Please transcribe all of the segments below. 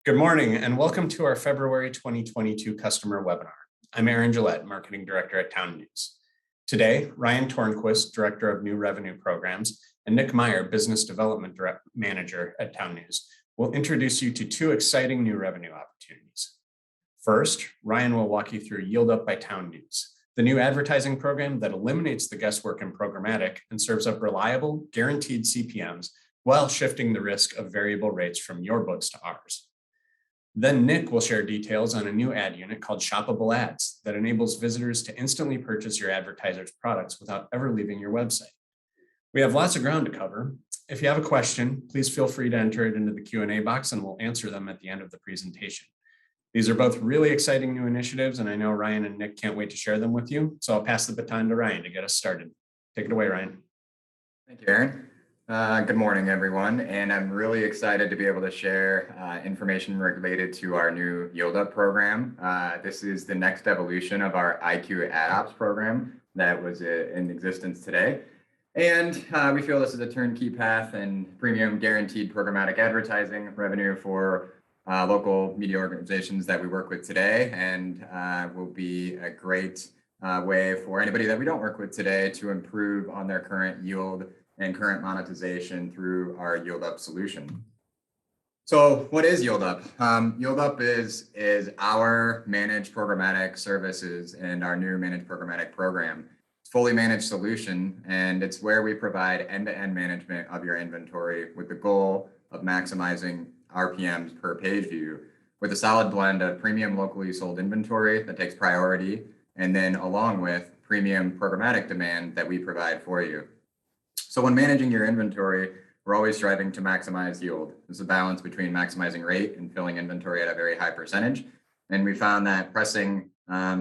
Good morning and welcome to our February 2022 customer webinar. I'm Aaron Gillette, Marketing Director at TownNews. Today, Ryan Tornquist, Director of New Revenue Programs, and Nick Meier, Business Development Manager at TownNews, will introduce you to two exciting new revenue opportunities. First, Ryan will walk you through YieldUp by TownNews, the new advertising program that eliminates the guesswork in programmatic and serves up reliable, guaranteed CPMs while shifting the risk of variable rates from your books to ours. Then Nick will share details on a new ad unit called Shoppable Ads that enables visitors to instantly purchase your advertisers' products without ever leaving your website. We have lots of ground to cover. If you have a question, please feel free to enter it into the Q&A box and we'll answer them at the end of the presentation. These are both really exciting new initiatives, and I know Ryan and Nick can't wait to share them with you. So I'll pass the baton to Ryan to get us started. Take it away, Ryan. Thank you, Aaron. Good morning, everyone, and I'm really excited to be able to share information related to our new YieldUp program. This is the next evolution of our IQ Ad Ops program that was in existence today. And we feel this is a turnkey path and premium guaranteed programmatic advertising revenue for local media organizations that we work with today, and will be a great way for anybody that we don't work with today to improve on their current yield and current monetization through our YieldUp solution. So what is YieldUp? YieldUp is our managed programmatic services and our new managed programmatic program. It's a fully managed solution, and it's where we provide end-to-end management of your inventory with the goal of maximizing RPMs per page view with a solid blend of premium locally sold inventory that takes priority, and then along with premium programmatic demand that we provide for you. So when managing your inventory, we're always striving to maximize yield. There's a balance between maximizing rate and filling inventory at a very high percentage. And we found that pressing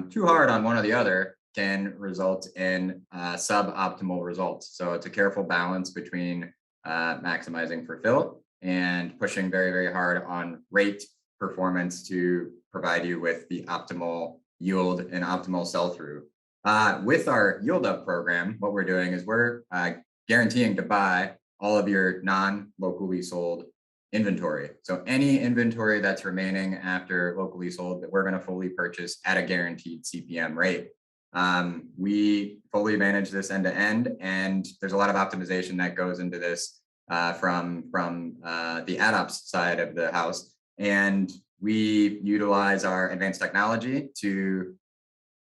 too hard on one or the other can result in suboptimal results. So it's a careful balance between maximizing for fill and pushing very, very hard on rate performance to provide you with the optimal yield and optimal sell-through. With our YieldUp program, what we're doing is we're guaranteeing to buy all of your non-locally sold inventory. So any inventory that's remaining after locally sold that we're going to fully purchase at a guaranteed CPM rate. We fully manage this end to end, and there's a lot of optimization that goes into this from the ad ops side of the house. And we utilize our advanced technology to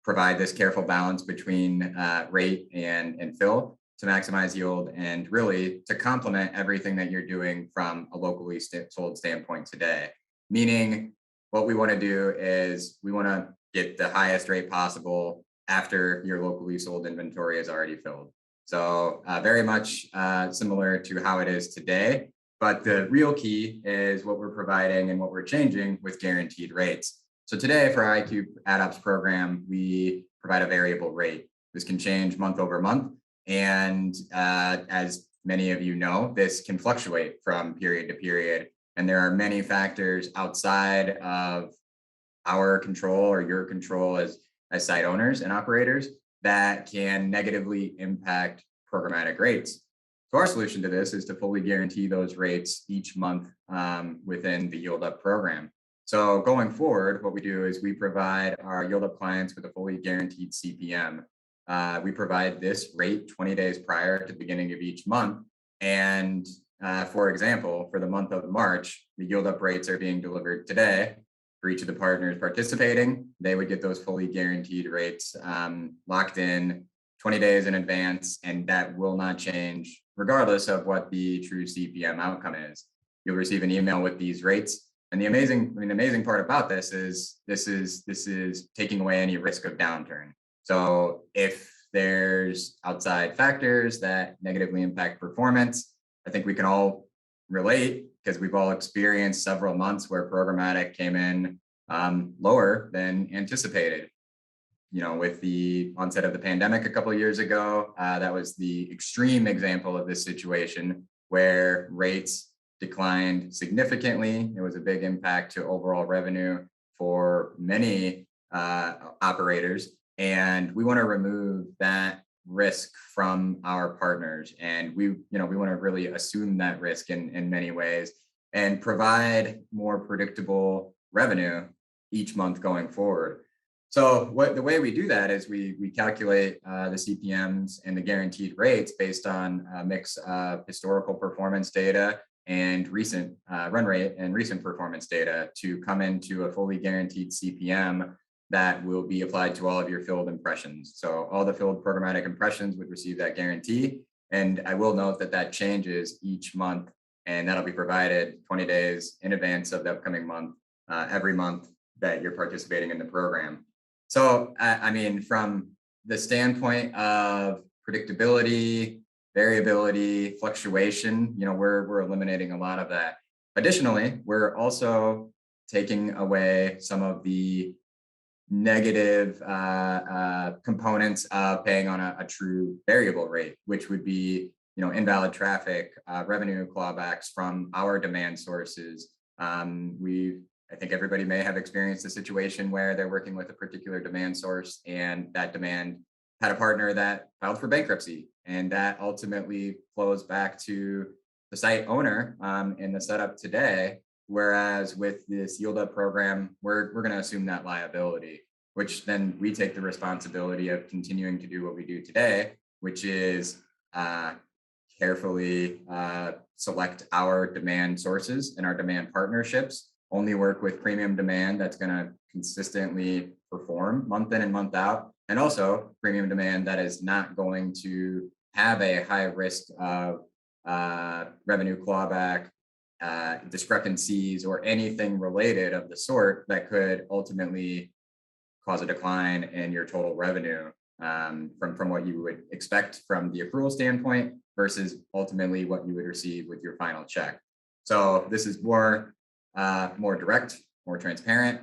provide this careful balance between rate and fill to maximize yield, and really to complement everything that you're doing from a locally sold standpoint today. Meaning what we want to do is we want to get the highest rate possible after your locally sold inventory is already filled. So very much similar to how it is today, but the real key is what we're providing and what we're changing with guaranteed rates. So today for our IQ Ad Ops program, we provide a variable rate. This can change month over month. And as many of you know, this can fluctuate from period to period. And there are many factors outside of our control or your control as site owners and operators that can negatively impact programmatic rates. So our solution to this is to fully guarantee those rates each month within the YieldUp program. So going forward, what we do is we provide our YieldUp clients with a fully guaranteed CPM. We provide this rate 20 days prior to the beginning of each month. And for example, for the month of March, the YieldUp rates are being delivered today. For each of the partners participating, they would get those fully guaranteed rates locked in 20 days in advance, and that will not change regardless of what the true CPM outcome is. You'll receive an email with these rates. And the amazing part about this is this is taking away any risk of downturn. So if there's outside factors that negatively impact performance, I think we can all relate because we've all experienced several months where programmatic came in lower than anticipated. You know, with the onset of the pandemic a couple of years ago, that was the extreme example of this situation where rates declined significantly. It was a big impact to overall revenue for many operators. And we want to remove that risk from our partners. And we want to really assume that risk in many ways and provide more predictable revenue each month going forward. So the way we do that is we calculate the CPMs and the guaranteed rates based on a mix of historical performance data and recent run rate and recent performance data to come into a fully guaranteed CPM that will be applied to all of your filled impressions. So all the filled programmatic impressions would receive that guarantee. And I will note that that changes each month, and that'll be provided 20 days in advance of the upcoming month, every month that you're participating in the program. So, I mean, from the standpoint of predictability, variability, fluctuation, we're eliminating a lot of that. Additionally, we're also taking away some of the negative components of paying on a true variable rate, which would be, invalid traffic, revenue clawbacks from our demand sources. I think everybody may have experienced a situation where they're working with a particular demand source and that demand had a partner that filed for bankruptcy. And that ultimately flows back to the site owner in the setup today. Whereas with this YieldUp program, we're going to assume that liability, which then we take the responsibility of continuing to do what we do today, which is carefully select our demand sources and our demand partnerships, only work with premium demand that's going to consistently perform month in and month out, and also premium demand that is not going to have a high risk of revenue clawback, discrepancies, or anything related of the sort that could ultimately cause a decline in your total revenue from what you would expect from the accrual standpoint versus ultimately what you would receive with your final check. So this is more direct, more transparent,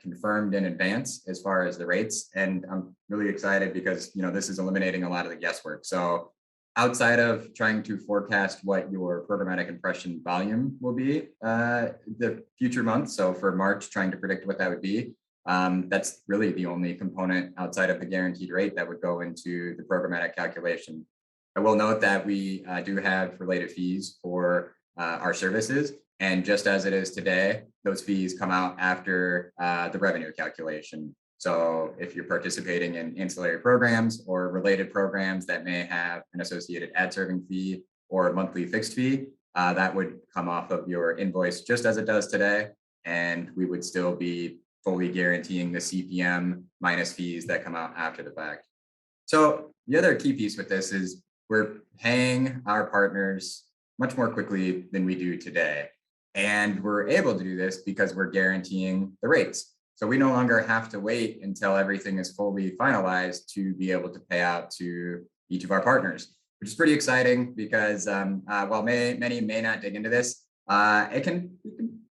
confirmed in advance as far as the rates. And I'm really excited because, this is eliminating a lot of the guesswork. So outside of trying to forecast what your programmatic impression volume will be the future months, so for March, trying to predict what that would be, that's really the only component outside of the guaranteed rate that would go into the programmatic calculation. I will note that we do have related fees for our services. And just as it is today, those fees come out after the revenue calculation. So if you're participating in ancillary programs or related programs that may have an associated ad serving fee or a monthly fixed fee, that would come off of your invoice just as it does today. And we would still be fully guaranteeing the CPM minus fees that come out after the fact. So the other key piece with this is we're paying our partners much more quickly than we do today. And we're able to do this because we're guaranteeing the rates. So we no longer have to wait until everything is fully finalized to be able to pay out to each of our partners, which is pretty exciting because while many may not dig into this, it can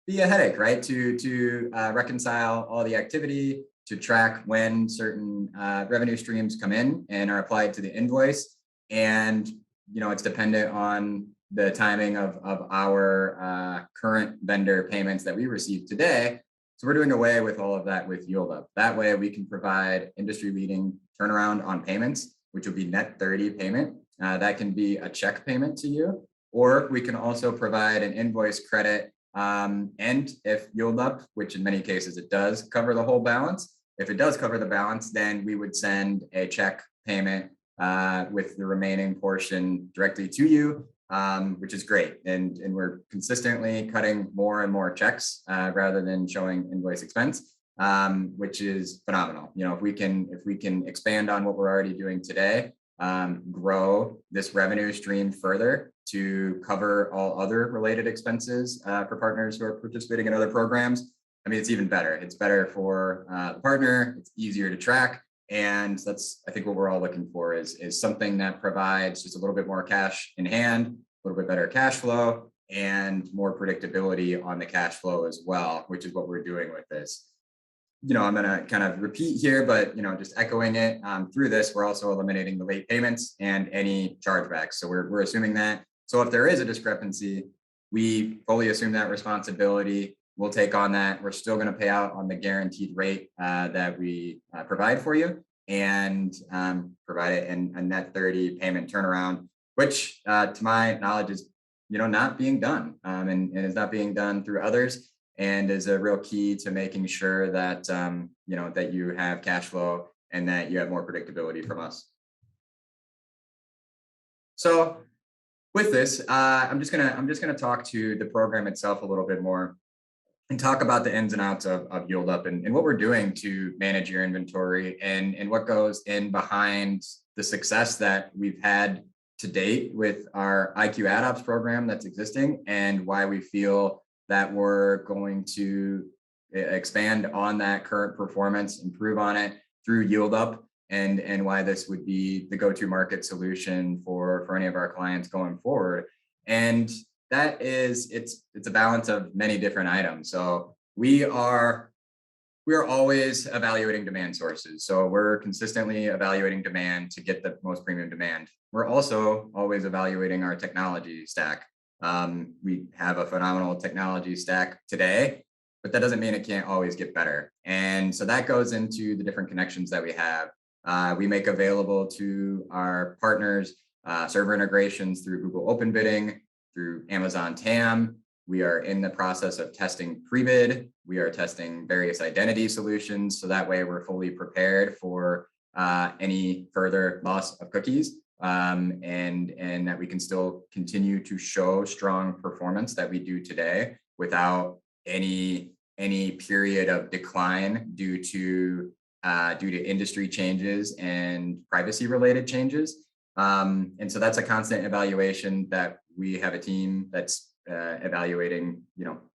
be a headache, right? To reconcile all the activity, to track when certain revenue streams come in and are applied to the invoice. And, it's dependent on the timing of our current vendor payments that we receive today. So we're doing away with all of that with YieldUp. That way we can provide industry-leading turnaround on payments, which will be net 30 payment. That can be a check payment to you, or we can also provide an invoice credit. And if YieldUp, which in many cases it does cover the whole balance, if it does cover the balance, then we would send a check payment with the remaining portion directly to you. Which is great. And we're consistently cutting more and more checks rather than showing invoice expense, which is phenomenal. If we can expand on what we're already doing today, grow this revenue stream further to cover all other related expenses for partners who are participating in other programs, I mean, it's even better. It's better for the partner. It's easier to track. And that's, I think, what we're all looking for is something that provides just a little bit more cash in hand, a little bit better cash flow, and more predictability on the cash flow as well, which is what we're doing with this. I'm going to kind of repeat here, but, just echoing it through this, we're also eliminating the late payments and any chargebacks. So we're assuming that. So if there is a discrepancy, we fully assume that responsibility. We'll take on that. We're still going to pay out on the guaranteed rate that we provide for you and provide it in a net 30 payment turnaround, which to my knowledge is not being done, and is not being done through others, and is a real key to making sure that that you have cash flow and that you have more predictability from us. So with this, I'm just gonna talk to the program itself a little bit more and talk about the ins and outs of YieldUp and what we're doing to manage your inventory and what goes in behind the success that we've had to date with our IQ Ad Ops program that's existing, and why we feel that we're going to expand on that current performance, improve on it through YieldUp, and why this would be the go-to market solution for any of our clients going forward. And that is, it's a balance of many different items. So we are always evaluating demand sources. So we're consistently evaluating demand to get the most premium demand. We're also always evaluating our technology stack. We have a phenomenal technology stack today, but that doesn't mean it can't always get better. And so that goes into the different connections that we have. We make available to our partners server integrations through Google Open Bidding, through Amazon TAM. We are in the process of testing pre-bid. We are testing various identity solutions, so that way we're fully prepared for any further loss of cookies, and that we can still continue to show strong performance that we do today without any period of decline due to industry changes and privacy related changes. And so that's a constant evaluation that we have a team that's evaluating,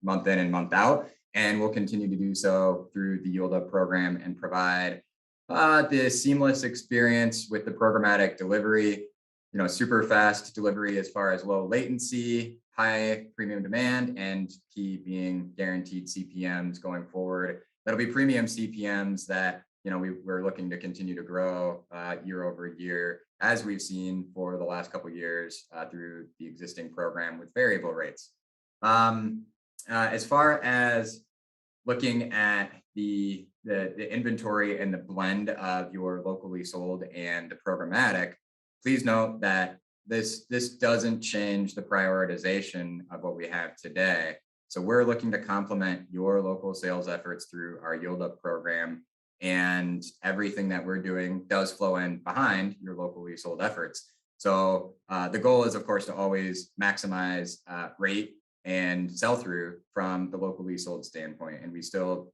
month in and month out, and we'll continue to do so through the YieldUp program and provide the seamless experience with the programmatic delivery, super fast delivery as far as low latency, high premium demand, and key being guaranteed CPMs going forward. That'll be premium CPMs that we're looking to continue to grow year over year, as we've seen for the last couple of years through the existing program with variable rates. As far as looking at the inventory and the blend of your locally sold and the programmatic, please note that this doesn't change the prioritization of what we have today. So we're looking to complement your local sales efforts through our YieldUp program, and everything that we're doing does flow in behind your locally sold efforts. So the goal is, of course, to always maximize rate and sell through from the locally sold standpoint. And we still,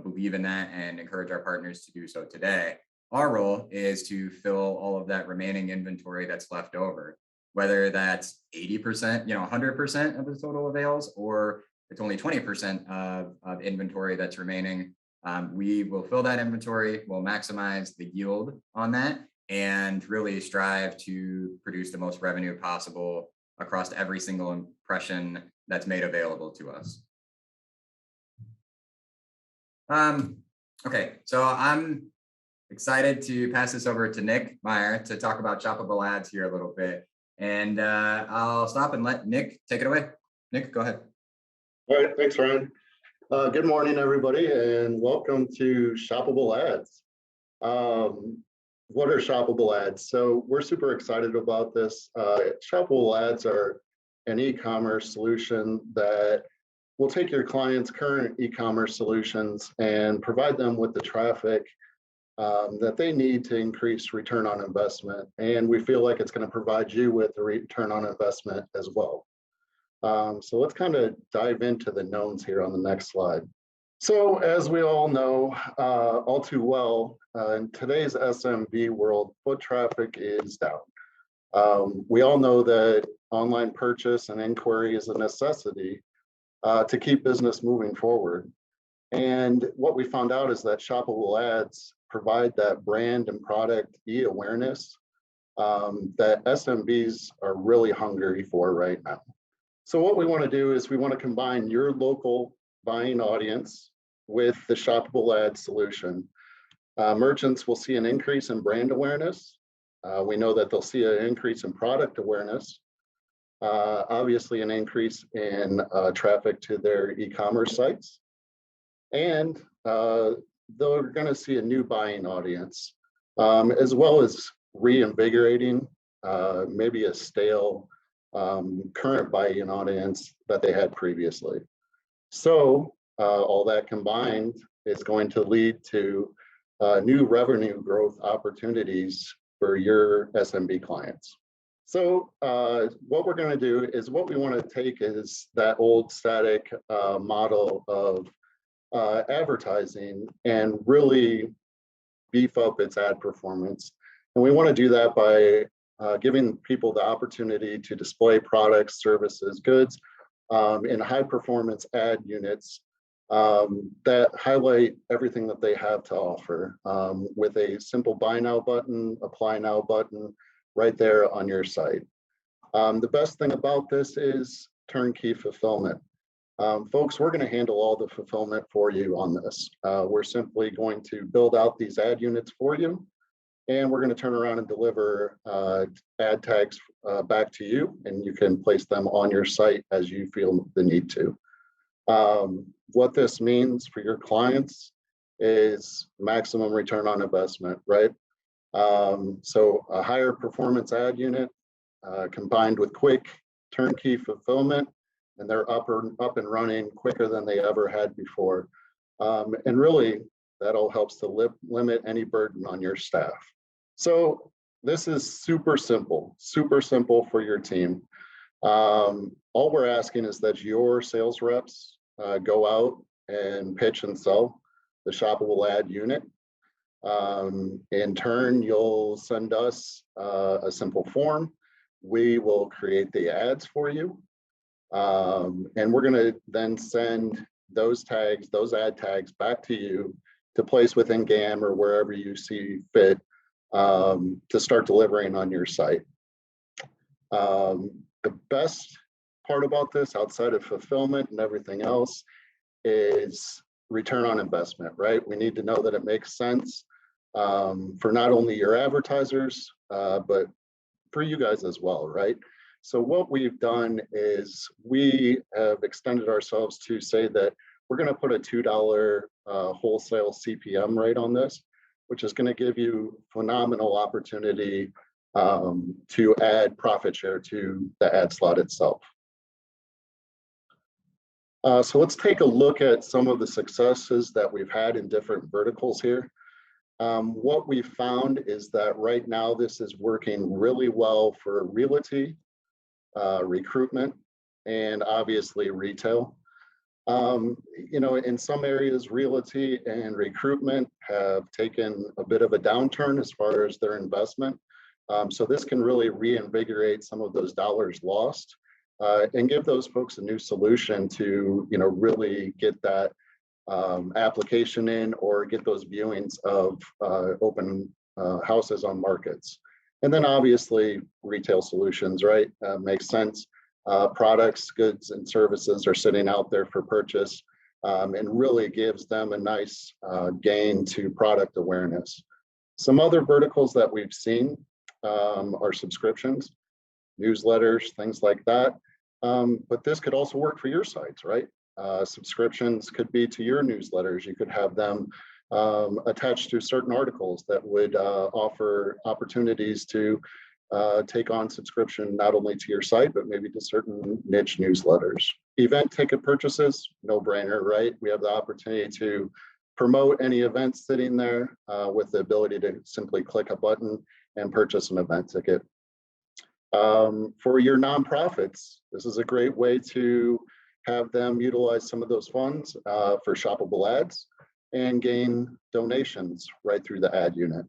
believe in that and encourage our partners to do so today. Our role is to fill all of that remaining inventory that's left over, whether that's 80%, 100% of the total avails, or it's only 20% of inventory that's remaining. We will fill that inventory, we'll maximize the yield on that, and really strive to produce the most revenue possible across every single impression that's made available to us. Okay, so I'm excited to pass this over to Nick Meier to talk about shoppable ads here a little bit. And I'll stop and let Nick take it away. Nick, go ahead. All right, thanks, Ryan. Good morning, everybody, and welcome to Shoppable Ads. What are shoppable ads? So we're super excited about this. Shoppable ads are an e-commerce solution that will take your clients' current e-commerce solutions and provide them with the traffic that they need to increase return on investment. And we feel like it's going to provide you with a return on investment as well. So let's kind of dive into the knowns here on the next slide. So as we all know all too well, in today's SMB world, foot traffic is down. We all know that online purchase and inquiry is a necessity to keep business moving forward. And what we found out is that shoppable ads provide that brand and product e-awareness that SMBs are really hungry for right now. So what we want to do is we want to combine your local buying audience with the shoppable ad solution. Merchants will see an increase in brand awareness. We know that they'll see an increase in product awareness, obviously an increase in traffic to their e-commerce sites, and they're going to see a new buying audience, as well as reinvigorating maybe a stale current buy-in audience that they had previously. So all that combined is going to lead to new revenue growth opportunities for your SMB clients. So what we're going to do is what we want to take is that old static model of advertising and really beef up its ad performance. And we want to do that by giving people the opportunity to display products, services, goods in high performance ad units that highlight everything that they have to offer with a simple buy now button, apply now button right there on your site. The best thing about this is turnkey fulfillment. Folks, we're going to handle all the fulfillment for you on this. We're simply going to build out these ad units for you, and we're going to turn around and deliver ad tags back to you, and you can place them on your site as you feel the need to. What this means for your clients is maximum return on investment, right? So a higher performance ad unit combined with quick turnkey fulfillment, and they're up and running quicker than they ever had before. And really, that all helps to limit any burden on your staff. So this is super simple for your team. All we're asking is that your sales reps go out and pitch and sell the shoppable ad unit. In turn, you'll send us a simple form. We will create the ads for you. And we're going to then send those tags, those ad tags back to you to place within GAM or wherever you see fit to start delivering on your site. The best part about this, outside of fulfillment and everything else, is return on investment, right? We need to know that it makes sense for not only your advertisers, but for you guys as well, right? So what we've done is we have extended ourselves to say that we're going to put a $2 wholesale CPM rate on this, which is going to give you phenomenal opportunity to add profit share to the ad slot itself. So let's take a look at some of the successes that we've had in different verticals here. What we found is that right now this is working really well for realty, recruitment, and obviously retail. You know, in some areas, realty and recruitment have taken a bit of a downturn as far as their investment. So this can really reinvigorate some of those dollars lost and give those folks a new solution to, you know, really get that application in or get those viewings of open houses on markets. And then obviously retail solutions, right? Makes sense. Products, goods, and services are sitting out there for purchase and really gives them a nice gain to product awareness. Some other verticals that we've seen are subscriptions, newsletters, things like that. But this could also work for your sites, right? Subscriptions could be to your newsletters. You could have them attached to certain articles that would offer opportunities to take on subscription not only to your site, but maybe to certain niche newsletters. Event ticket purchases, no brainer, right? We have the opportunity to promote any event sitting there with the ability to simply click a button and purchase an event ticket. For your nonprofits, this is a great way to have them utilize some of those funds for shoppable ads and gain donations right through the ad unit.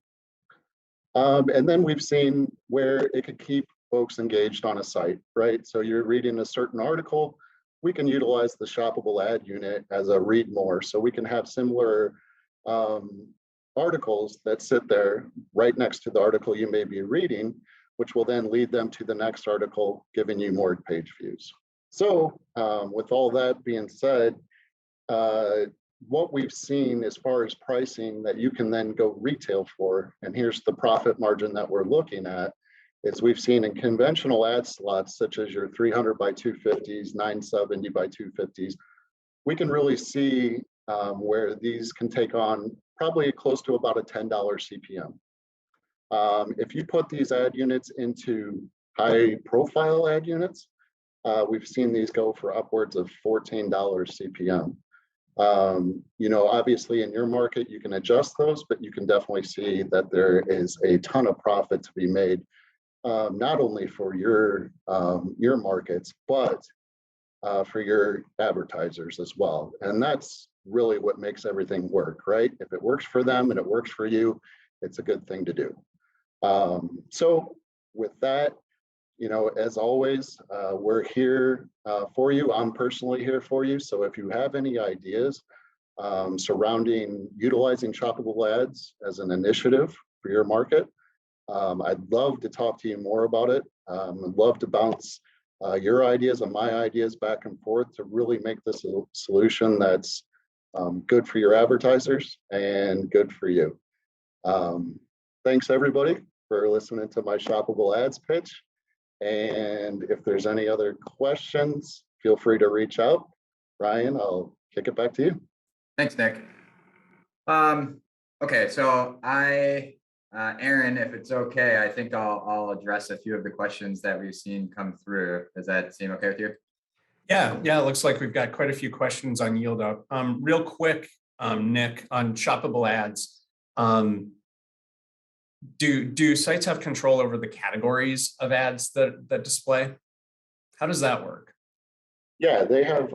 And then we've seen where it could keep folks engaged on a site, right? So you're reading a certain article, we can utilize the shoppable ad unit as a read more. So we can have similar articles that sit there right next to the article you may be reading, which will then lead them to the next article, giving you more page views. So with all that being said, what we've seen as far as pricing that you can then go retail for, and here's the profit margin that we're looking at, is we've seen in conventional ad slots, such as your 300 by 250s, 970 by 250s, we can really see where these can take on probably close to about a $10 CPM. If you put these ad units into high profile ad units, we've seen these go for upwards of $14 CPM. Obviously in your market, you can adjust those, but you can definitely see that there is a ton of profit to be made, not only for your markets, but for your advertisers as well. And that's really what makes everything work, right? If it works for them and it works for you, it's a good thing to do. So with that, as always, we're here for you. I'm personally here for you. So if you have any ideas surrounding utilizing shoppable ads as an initiative for your market, I'd love to talk to you more about it. I'd love to bounce your ideas and my ideas back and forth to really make this a solution that's good for your advertisers and good for you. Thanks everybody for listening to my shoppable ads pitch. And if there's any other questions, feel free to reach out. Ryan, I'll kick it back to you. Thanks, Nick. Okay, so Aaron, if it's okay, I think I'll address a few of the questions that we've seen come through. Does that seem okay with you? Yeah, it looks like we've got quite a few questions on YieldUp. Real quick, Nick, on shoppable ads, do sites have control over the categories of ads that display? How does that work? Yeah, they have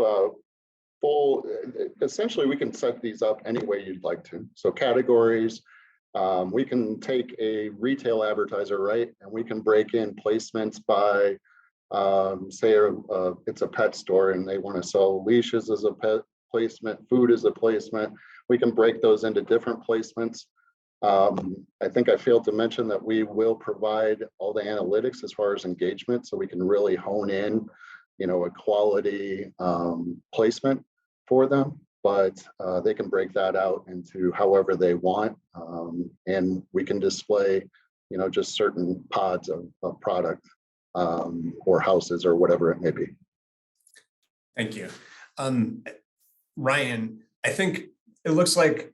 essentially we can set these up any way you'd like to. So categories, we can take a retail advertiser, right? And we can break in placements by, say it's a pet store and they want to sell leashes as a pet placement, food as a placement. We can break those into different placements. I think I failed to mention that we will provide all the analytics as far as engagement, so we can really hone in, a quality placement for them. But they can break that out into however they want, and we can display, just certain pods of product or houses or whatever it may be. Thank you, Ryan. I think it looks like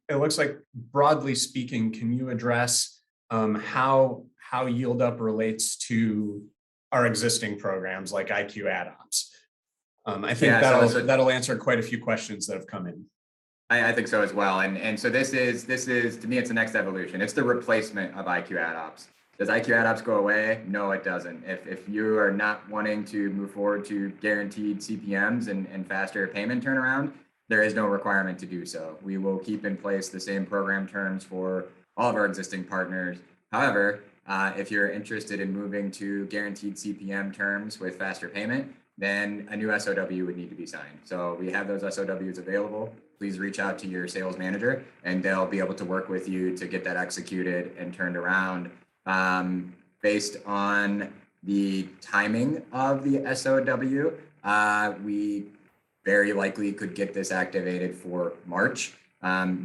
broadly speaking, can you address how YieldUp relates to our existing programs like IQ Ad Ops? I think that'll answer quite a few questions that have come in. I think so as well. And so this is to me, it's the next evolution. It's the replacement of IQ Ad Ops. Does IQ Ad Ops go away? No, it doesn't. If you are not wanting to move forward to guaranteed CPMs and faster payment turnaround, there is no requirement to do so. We will keep in place the same program terms for all of our existing partners. However, if you're interested in moving to guaranteed CPM terms with faster payment, then a new SOW would need to be signed. So we have those SOWs available. Please reach out to your sales manager and they'll be able to work with you to get that executed and turned around. Based on the timing of the SOW, we very likely could get this activated for March.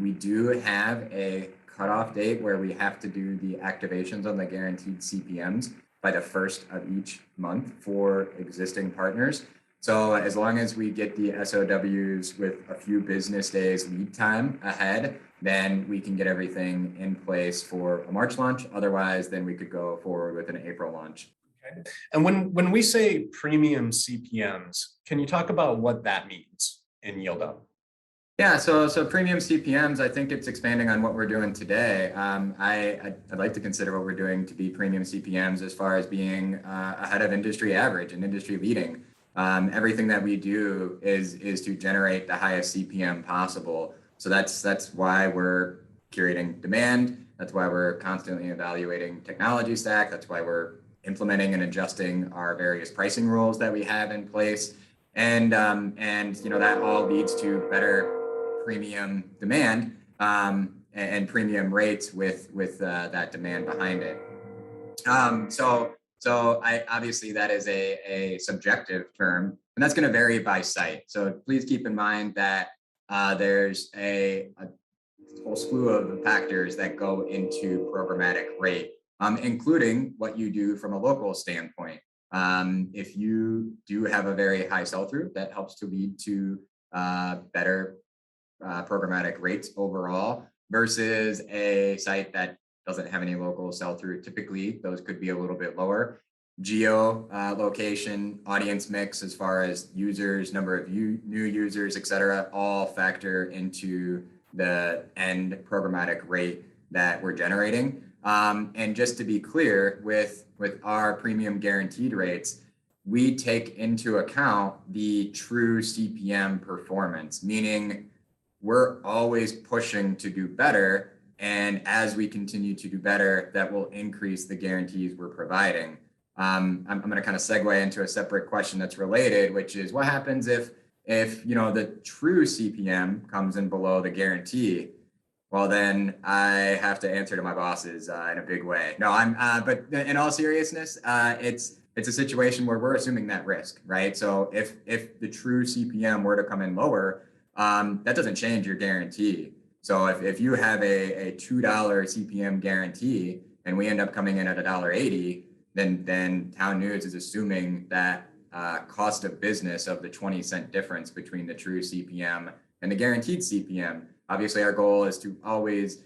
We do have a cutoff date where we have to do the activations on the guaranteed CPMs by the 1st of each month for existing partners. So as long as we get the SOWs with a few business days lead time ahead, then we can get everything in place for a March launch. Otherwise, then we could go forward with an April launch. Okay. And when we say premium CPMs, can you talk about what that means in YieldUp? Yeah, so premium CPMs, I think it's expanding on what we're doing today. I'd like to consider what we're doing to be premium CPMs as far as being ahead of industry average and industry leading. Everything that we do is to generate the highest CPM possible. So that's why we're curating demand. That's why we're constantly evaluating technology stack. That's why we're implementing and adjusting our various pricing rules that we have in place. And that all leads to better premium demand and premium rates with that demand behind it. So obviously that is a subjective term, and that's going to vary by site. So please keep in mind that there's a whole slew of factors that go into programmatic rate, including what you do from a local standpoint. If you do have a very high sell-through, that helps to lead to better programmatic rates overall versus a site that doesn't have any local sell-through. Typically, those could be a little bit lower. geo location, audience mix as far as users, number of new users, et cetera, all factor into the end programmatic rate that we're generating. And just to be clear, with our premium guaranteed rates, we take into account the true CPM performance, meaning we're always pushing to do better. And as we continue to do better, that will increase the guarantees we're providing. I'm going to kind of segue into a separate question that's related, which is what happens if the true CPM comes in below the guarantee? Well, then I have to answer to my bosses in a big way. No, but in all seriousness, it's a situation where we're assuming that risk, right? So if the true CPM were to come in lower, that doesn't change your guarantee. So if you have a $2 CPM guarantee and we end up coming in at $1.80, then TownNews is assuming that cost of business of the 20-cent difference between the true CPM and the guaranteed CPM. Obviously, our goal is to always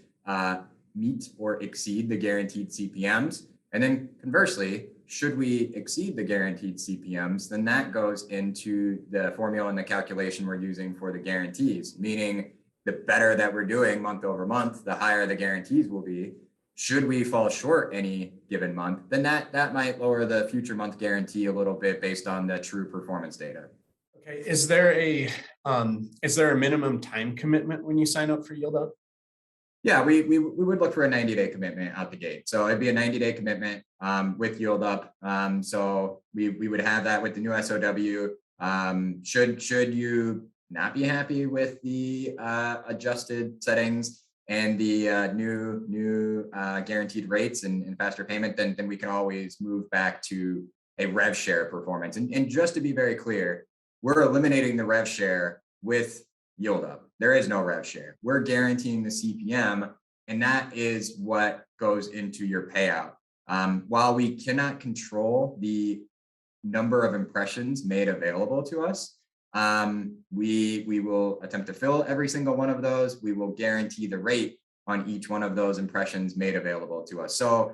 meet or exceed the guaranteed CPMs. And then conversely, should we exceed the guaranteed CPMs, then that goes into the formula and the calculation we're using for the guarantees, meaning the better that we're doing month over month, the higher the guarantees will be. Should we fall short any given month, then that might lower the future month guarantee a little bit based on the true performance data. Okay, is there a minimum time commitment when you sign up for YieldUp? Yeah, we would look for a 90-day commitment out the gate. So it'd be a 90-day commitment with YieldUp. So we would have that with the new SOW. Should you not be happy with the adjusted settings and the new guaranteed rates and faster payment, then we can always move back to a rev share performance. And just to be very clear, we're eliminating the rev share with YieldUp. There is no rev share. We're guaranteeing the CPM, and that is what goes into your payout. While we cannot control the number of impressions made available to us, we will attempt to fill every single one of those. We will guarantee the rate on each one of those impressions made available to us. So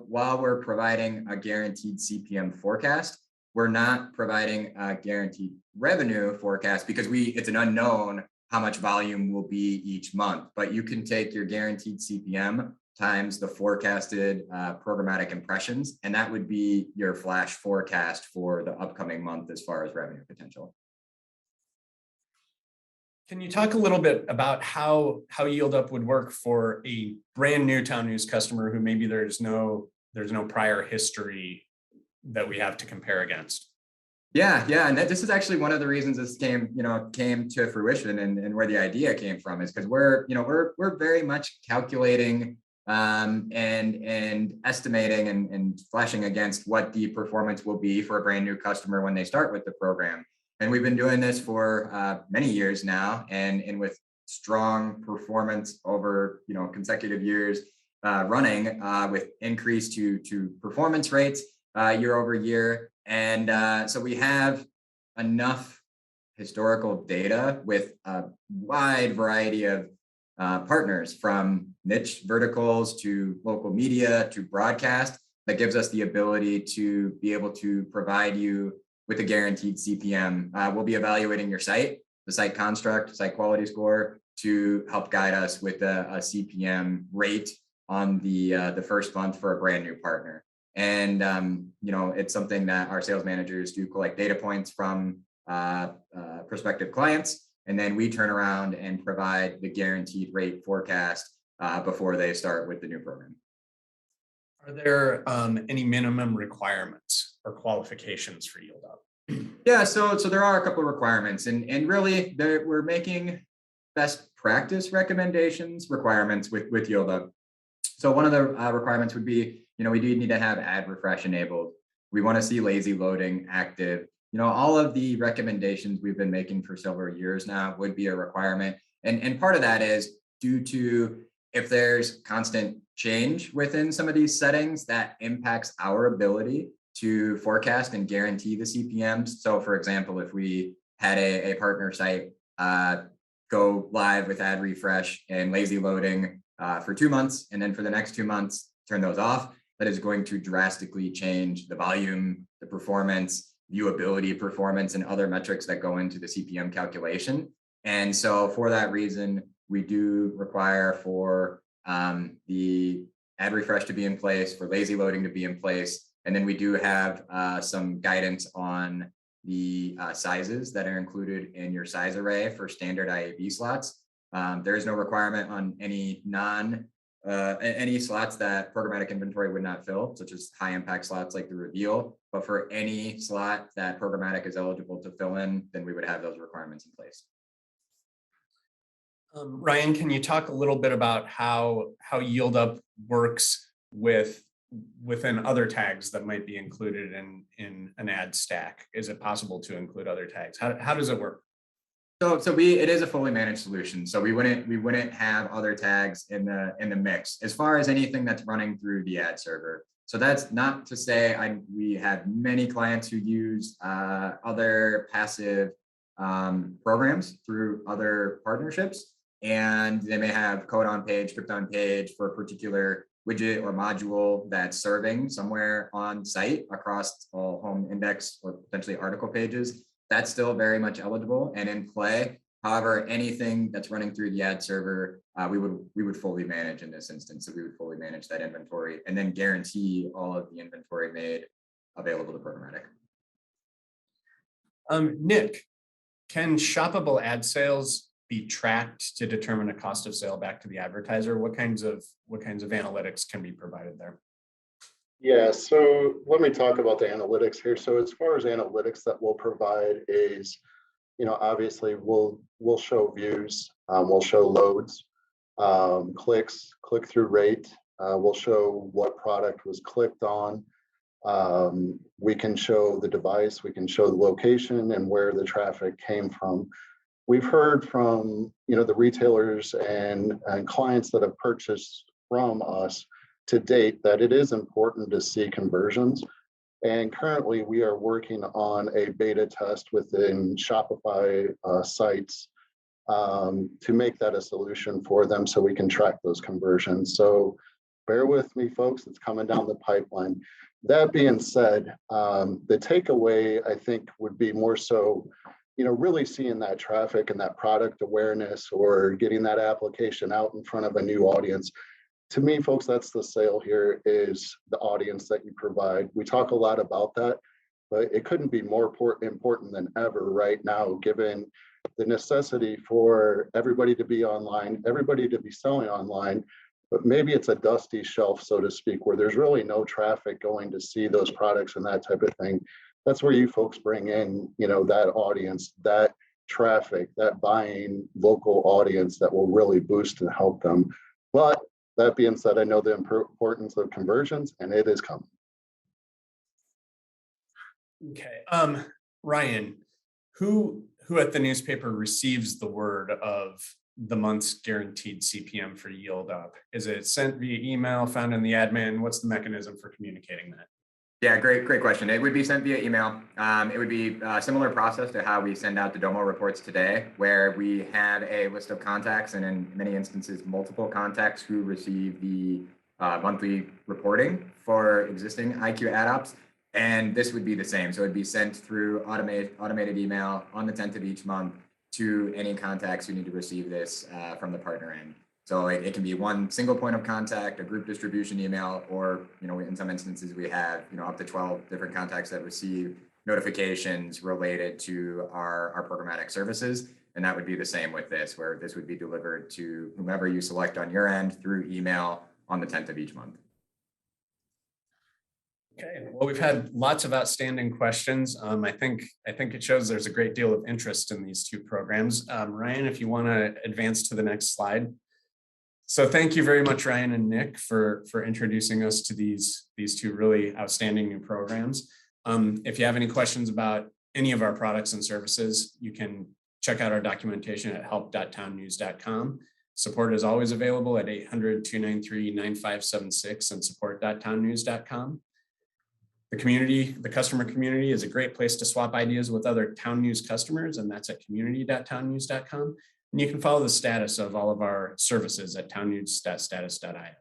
while we're providing a guaranteed CPM forecast, we're not providing a guaranteed revenue forecast because it's an unknown how much volume will be each month. But you can take your guaranteed CPM times the forecasted programmatic impressions, and that would be your flash forecast for the upcoming month as far as revenue potential. Can you talk a little bit about how YieldUp would work for a brand new TownNews customer who maybe there's no prior history that we have to compare against? Yeah, and this is actually one of the reasons this came to fruition and where the idea came from is because we're very much calculating and estimating and flashing against what the performance will be for a brand new customer when they start with the program. And we've been doing this for many years now, and with strong performance over consecutive years running with increase to performance rates year over year. And so we have enough historical data with a wide variety of partners, from niche verticals to local media to broadcast, that gives us the ability to be able to provide you with a guaranteed CPM. We'll be evaluating your site, the site construct, site quality score, to help guide us with a CPM rate on the first month for a brand new partner. And it's something that our sales managers do collect data points from prospective clients, and then we turn around and provide the guaranteed rate forecast before they start with the new program. Are there any minimum requirements or qualifications for YieldUp? Yeah, so there are a couple of requirements, and really we're making best practice requirements with YieldUp. So one of the requirements would be, we do need to have ad refresh enabled. We want to see lazy loading active. All of the recommendations we've been making for several years now would be a requirement. And part of that is due to, if there's constant change within some of these settings, that impacts our ability to forecast and guarantee the CPMs. So for example, if we had a partner site go live with ad refresh and lazy loading for 2 months, and then for the next 2 months, turn those off, that is going to drastically change the volume, the performance, viewability performance, and other metrics that go into the CPM calculation. And so for that reason, we do require for the ad refresh to be in place, for lazy loading to be in place. And then we do have some guidance on the sizes that are included in your size array for standard IAB slots. There is no requirement on any any slots that programmatic inventory would not fill, such as high impact slots like the reveal. But for any slot that programmatic is eligible to fill in, then we would have those requirements in place. Ryan, can you talk a little bit about how YieldUp works within other tags that might be included in an ad stack? Is it possible to include other tags? How does it work? So it is a fully managed solution. So we wouldn't have other tags in the mix as far as anything that's running through the ad server. So that's not to say we have many clients who use other passive programs through other partnerships, and they may have code on page, script on page for a particular widget or module that's serving somewhere on site across all home index or potentially article pages. That's still very much eligible and in play. However, anything that's running through the ad server, we would fully manage in this instance. So we would fully manage that inventory and then guarantee all of the inventory made available to programmatic. Nick, can shoppable ad sales be tracked to determine a cost of sale back to the advertiser? What kinds of analytics can be provided there? Yeah, so let me talk about the analytics here. So as far as analytics that we'll provide is, obviously we'll show views, we'll show loads, clicks, click-through rate, we'll show what product was clicked on. We can show the device, we can show the location and where the traffic came from. We've heard from, the retailers and clients that have purchased from us to date that it is important to see conversions. And currently we are working on a beta test within Shopify sites to make that a solution for them so we can track those conversions. So bear with me, folks, it's coming down the pipeline. That being said, the takeaway I think would be more so, really seeing that traffic and that product awareness or getting that application out in front of a new audience. To me, folks, that's the sale here, is the audience that you provide. We talk a lot about that, but it couldn't be more important than ever right now, given the necessity for everybody to be online, everybody to be selling online, but maybe it's a dusty shelf, so to speak, where there's really no traffic going to see those products and that type of thing. That's where you folks bring in, that audience, that traffic, that buying local audience that will really boost and help them. But that being said, I know the importance of conversions, and it is coming. Okay, Ryan, who at the newspaper receives the word of the month's guaranteed CPM for YieldUp? Is it sent via email, found in the admin? What's the mechanism for communicating that? Yeah, great question. It would be sent via email. It would be a similar process to how we send out the Domo reports today, where we have a list of contacts and in many instances, multiple contacts who receive the monthly reporting for existing IQ ad ops. And this would be the same. So it'd be sent through automated email on the 10th of each month to any contacts who need to receive this from the partner end. So it can be one single point of contact, a group distribution email, or, in some instances we have, up to 12 different contacts that receive notifications related to our programmatic services. And that would be the same with this, where this would be delivered to whomever you select on your end through email on the 10th of each month. Okay, well, we've had lots of outstanding questions. I think it shows there's a great deal of interest in these two programs. Ryan, if you want to advance to the next slide. So thank you very much, Ryan and Nick, for introducing us to these two really outstanding new programs. If you have any questions about any of our products and services, you can check out our documentation at help.townnews.com. Support is always available at 800-293-9576 and support.townnews.com. The customer community is a great place to swap ideas with other Town News customers, and that's at community.townnews.com. And you can follow the status of all of our services at townnews.status.io.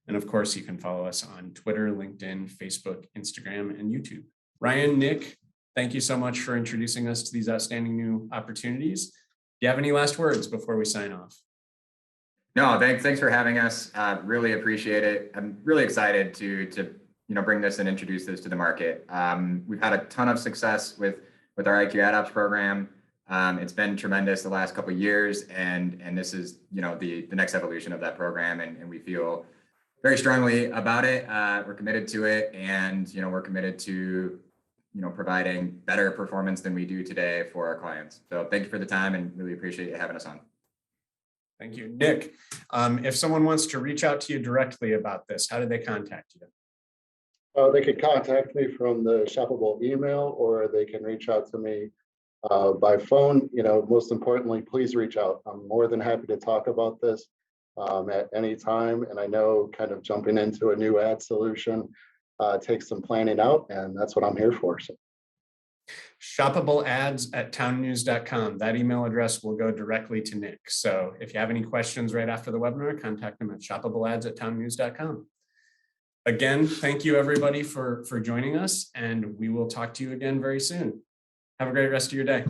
And of course, you can follow us on Twitter, LinkedIn, Facebook, Instagram, and YouTube. Ryan, Nick, thank you so much for introducing us to these outstanding new opportunities. Do you have any last words before we sign off? No, thanks for having us. Really appreciate it. I'm really excited to bring this and introduce this to the market. We've had a ton of success with our IQ Ad Ops program. It's been tremendous the last couple of years, and this is the next evolution of that program, and we feel very strongly about it. We're committed to it, and we're committed to providing better performance than we do today for our clients. So thank you for the time, and really appreciate you having us on. Thank you. Nick, if someone wants to reach out to you directly about this, how do they contact you? They could contact me from the Shoppable email, or they can reach out to me by phone. Most importantly, please reach out. I'm more than happy to talk about this at any time. And I know kind of jumping into a new ad solution takes some planning out, and that's what I'm here for. So. Shoppable Ads at TownNews.com. That email address will go directly to Nick. So if you have any questions right after the webinar, contact him at Shoppable Ads at TownNews.com. Again, thank you everybody for joining us, and we will talk to you again very soon. Have a great rest of your day.